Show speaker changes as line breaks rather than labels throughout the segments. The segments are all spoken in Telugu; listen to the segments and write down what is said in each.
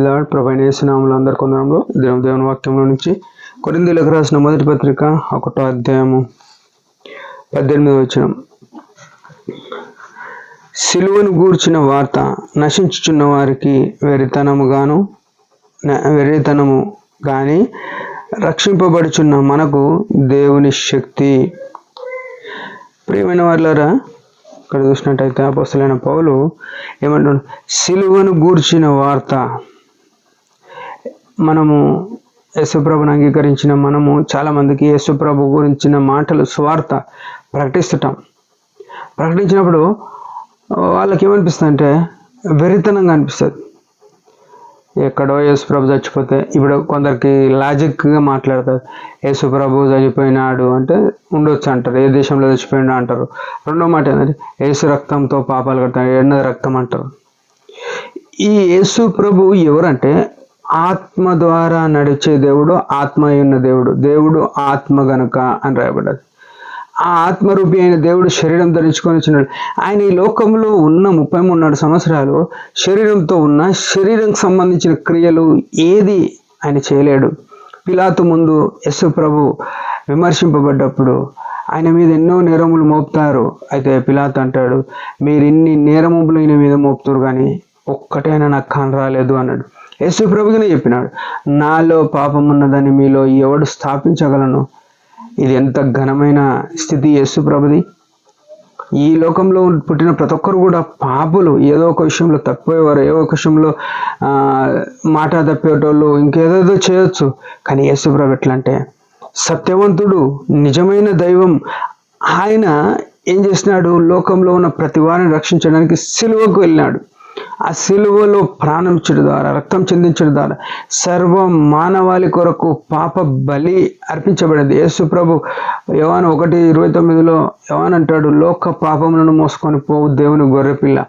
Praise lord. ప్రభువైన యేసు నామములో అందరి కొందరంలో దేవుని వాక్యంలో నుంచి కొరింథీయులకు రాసిన మొదటి పత్రిక 1వ అధ్యాయము 18వ వచనం. సిలువను గూర్చిన వార్త నశించుచున్న వారికి వెర్రితనము గాని రక్షింపబడుచున్న మనకు దేవుని శక్తి. ప్రియమైన వాళ్ళారా, ఇక్కడ చూసినట్టయితే అపోస్తలుడైన పౌలు ఏమంటున్నాడు? సిలువను గూర్చిన వార్త. మనము యేసుప్రభుని అంగీకరించిన మనము చాలామందికి యేసుప్రభు గురించిన మాటలు స్వార్థ ప్రకటించినప్పుడు వాళ్ళకి ఏమనిపిస్తుంది అంటే వెరితనంగా అనిపిస్తుంది. ఎక్కడో యేసుప్రభు చచ్చిపోతే, ఇప్పుడు కొందరికి లాజిక్గా మాట్లాడతారు. యేసుప్రభు చనిపోయినాడు అంటే ఉండొచ్చు అంటారు, ఏ దేశంలో చచ్చిపోయినా అంటారు. రెండో మాట ఏంటంటే యేసు రక్తంతో పాపాలు కడతాడు, ఎన్నది రక్తం అంటారు. ఈ యేసుప్రభు ఎవరంటే ఆత్మ ద్వారా నడిచే దేవుడు, ఆత్మ అయిన దేవుడు ఆత్మ గనుక అని రాయబడ్డది. ఆ ఆత్మరూపి అయిన దేవుడు శరీరం ధరించుకొని వచ్చినాడు. ఆయన ఈ లోకంలో ఉన్న 33 సంవత్సరాలు శరీరంతో ఉన్న, శరీరంకి సంబంధించిన క్రియలు ఏది ఆయన చేయలేడు. పిలాతు ముందు యేసు ప్రభు విమర్శింపబడ్డప్పుడు ఆయన మీద ఎన్నో నేరములు మోపుతారు. అయితే పిలాతు అంటాడు, మీరు ఇన్ని నేరములు ఈయన మీద మోపుతారు కానీ ఒక్కటైనా నాకు కాని రాలేదు అన్నాడు. యేసు ప్రభుగానే చెప్పినాడు, నాలో పాపం ఉన్నదని మీలో ఎవడు స్థాపించగలను. ఇది ఎంత ఘనమైన స్థితి యేసు ప్రభుది. ఈ లోకంలో పుట్టిన ప్రతి ఒక్కరు కూడా పాపులు. ఏదో ఒక విషయంలో తప్పిపోయేవారు, ఏదో ఒక విషయంలో మాట తప్పేటోళ్ళు, ఇంకేదేదో చేయొచ్చు. కానీ యేసు ప్రభు ఎట్లా అంటే సత్యవంతుడు, నిజమైన దైవం. ఆయన ఏం చేసినాడు? లోకంలో ఉన్న ప్రతి వారిని రక్షించడానికి సిలువకు వెళ్ళినాడు. ఆ సిలువలో ప్రాణం ఇచ్చడం ద్వారా, రక్తం చెందించడం ద్వారా సర్వ మానవాళి కొరకు పాప బలి అర్పించబడింది. యేసు ప్రభు యోహాను 1:29 యోహాను అంటాడు, లోక పాపములను మోసుకొని పోవు దేవుని గొర్రెపిల్ల.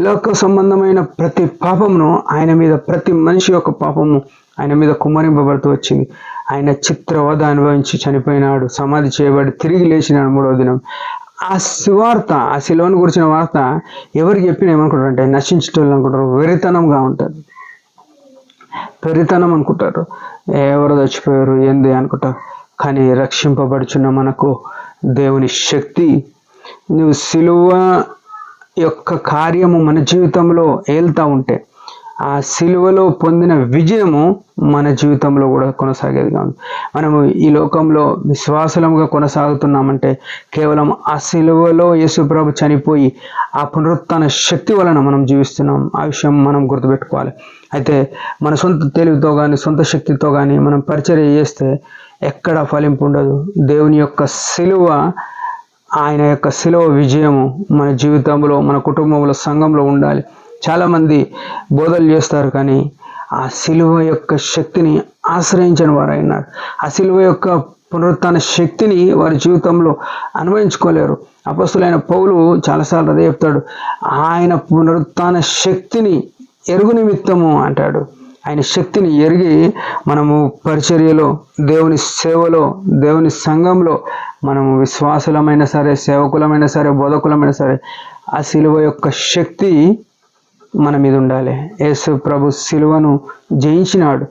లోక సంబంధమైన ప్రతి పాపమును ఆయన మీద, ప్రతి మనిషి యొక్క పాపము ఆయన మీద కుమ్మరింపబడుతూ వచ్చింది. ఆయన చిత్రవధ అనుభవించి చనిపోయినాడు, సమాధి చేయబడి తిరిగి లేచినాడు 3వ దినం. ఆ సువార్త, ఆ సిలువను గురించిన వార్త ఎవరికి చెప్పినా ఏమనుకుంటారు అంటే నశించేటోళ్ళు అనుకుంటారు, వెరితనంగా ఉంటుంది. వెరితనం అనుకుంటారు, ఎవరు చచ్చిపోయారు ఏంది అనుకుంటారు. కానీ రక్షింపబడుచున్న మనకు దేవుని శక్తి. నువ్వు సిలువ యొక్క కార్యము మన జీవితంలో ఏల్తా ఉంటే ఆ సిలువలో పొందిన విజయము మన జీవితంలో కూడా కొనసాగేదిగా ఉంది. మనము ఈ లోకంలో విశ్వాసముగా కొనసాగుతున్నామంటే కేవలం ఆ సిలువలో యేసుప్రభు చనిపోయి ఆ పునరుత్థాన శక్తి వలన మనం జీవిస్తున్నాం. ఆ విషయం మనం గుర్తుపెట్టుకోవాలి. అయితే మన సొంత తెలివితో కానీ, సొంత శక్తితో కానీ మనం పరిచర్య చేస్తే ఎక్కడ ఫలింపు ఉండదు. దేవుని యొక్క సిలువ, ఆయన యొక్క సిలువ విజయము మన జీవితంలో, మన కుటుంబంలో, సంఘంలో ఉండాలి. చాలామంది బోధలు చేస్తారు కానీ ఆ సిలువ యొక్క శక్తిని ఆశ్రయించని వారు అయినారు. ఆ సిలువ యొక్క పునరుత్థాన శక్తిని వారి జీవితంలో అనుభవించుకోలేరు. అపోస్తలుడైన పౌలు చాలాసార్లు అదే చెప్తాడు, ఆయన పునరుత్థాన శక్తిని ఎరుగు నిమిత్తము అంటాడు. ఆయన శక్తిని ఎరిగి మనము పరిచర్యలో, దేవుని సేవలో, దేవుని సంఘంలో మనము విశ్వాసులమైన సరే, సేవకులమైన సరే, బోధకులమైన సరే ఆ సిలువ యొక్క శక్తి మన మీద ఉండాలి. యేసు ప్రభు సిలువను జయించినాడు.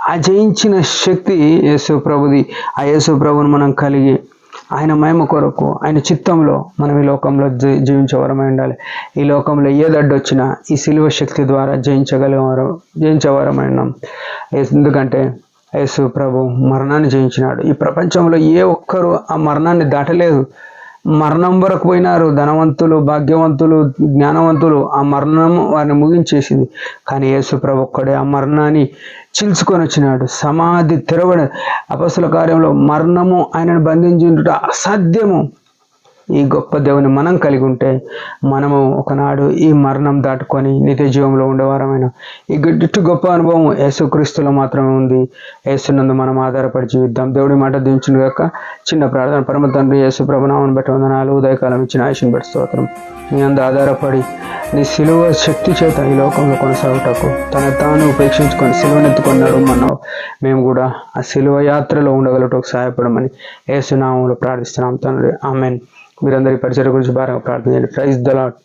ఆ జయించిన శక్తి యేసు ప్రభుది. ఆ యేసు ప్రభుని మనం కలిగి ఆయన మహిమ కొరకు, ఆయన చిత్తంలో మనం ఈ లోకంలో జీవించేవారమై ఉండాలి. ఈ లోకంలో ఏదడ్డొచ్చినా ఈ సిలువ శక్తి ద్వారా జయించేవారమై ఉన్నాం. ఎందుకంటే యేసు ప్రభు మరణాన్ని జయించినాడు. ఈ ప్రపంచంలో ఏ ఒక్కరూ ఆ మరణాన్ని దాటలేదు. మరణం వరకు పోయినారు. ధనవంతులు, భాగ్యవంతులు, జ్ఞానవంతులు. ఆ మరణం వారిని ముగించేసింది. కానీ యేసు ప్రభు ఒక్కడే ఆ మరణాన్ని చీల్చుకొని వచ్చినాడు. సమాధి తెరవడ, అపొస్తలుల కార్యంలో మరణము ఆయనను బంధించుట అసాధ్యము. ఈ గొప్ప దేవుని మనం కలిగి ఉంటే మనము ఒకనాడు ఈ మరణం దాటుకొని నిత్య జీవంలో ఉండేవారమైన ఈ గొప్ప అనుభవం యేసుక్రీస్తులో మాత్రమే ఉంది. యేసునందు మనం ఆధారపడి జీవిద్దాం. దేవుడి మాట దీవించును గాక. చిన్న ప్రార్థన. పరమ తండ్రి, యేసు ప్రభునామమును బట్టి వందనాలు. ఉదయకాలం ఇచ్చిన ఆయుష్ను బట్టి స్తోత్రం. నీ అందు ఆధారపడి నీ సిలువ శక్తి చేత ఈ లోకంలో కొనసాగుటకు తన తాను ఉపేక్షించుకొని సిలువనెత్తుకున్నాడు అన్నావు. మేము కూడా ఆ సిలువ యాత్రలో ఉండగలటకు సహాయపడమని యేసు నామములో ప్రార్థిస్తున్నాం తండ్రి. ఆమెన్. మీరందరి పరిచర్య గురించి బాగా ప్రార్థన చేయండి. Praise the lord.